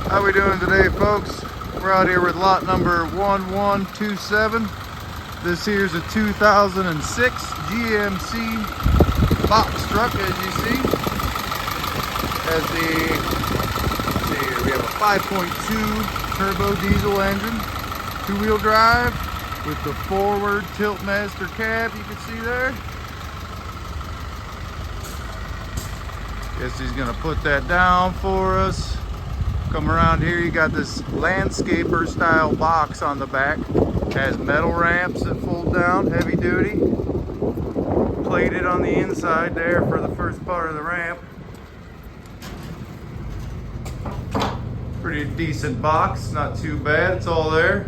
How we doing today, folks? We're out here with lot number 1127. This here's a 2006 GMC box truck, as you see. Has we have a 5.2 turbo diesel engine, two-wheel drive with the forward tilt master cab you can see there. Guess he's gonna put that down for us. Come around here, you got this landscaper style box on the back. Has metal ramps that fold down, heavy duty. Plated on the inside there for the first part of the ramp. Pretty decent box, not too bad, it's all there.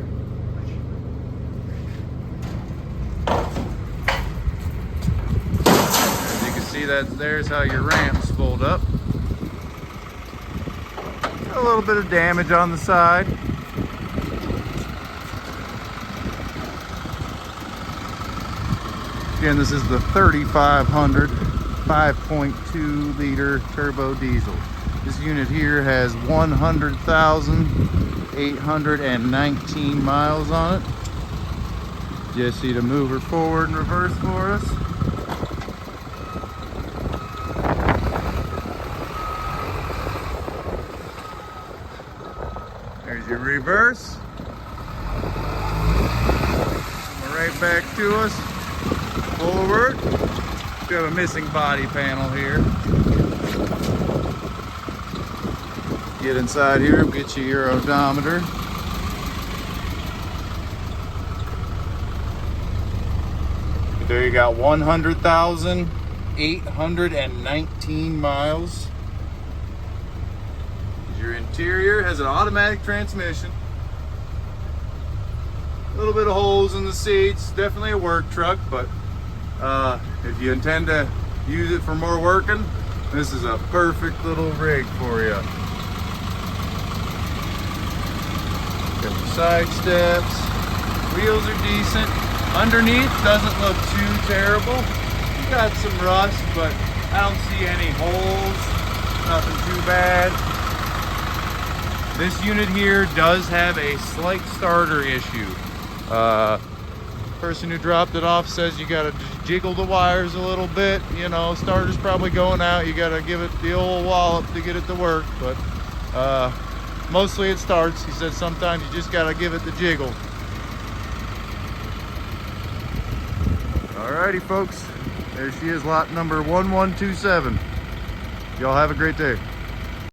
As you can see, there's how your ramps fold up. A little bit of damage on the side. Again, this is the 3500 5.2 liter turbo diesel. This unit here has 100,819 miles on it. Just need to move her forward and reverse for us. There's your reverse. Come right back to us. Forward. We have a missing body panel here. Get inside here, get you your odometer. There you got 100,819 miles. Your interior has an automatic transmission. A little bit of holes in the seats. Definitely a work truck, but if you intend to use it for more working, this is a perfect little rig for you. Got the side steps. Wheels are decent. Underneath doesn't look too terrible. You got some rust, but I don't see any holes. Nothing too bad. This unit here does have a slight starter issue. Person who dropped it off says you gotta jiggle the wires a little bit. You know, starter's probably going out. You gotta give it the old wallop to get it to work, but mostly it starts. He said sometimes you just gotta give it the jiggle. Alrighty, folks. There she is, lot number 1127. Y'all have a great day.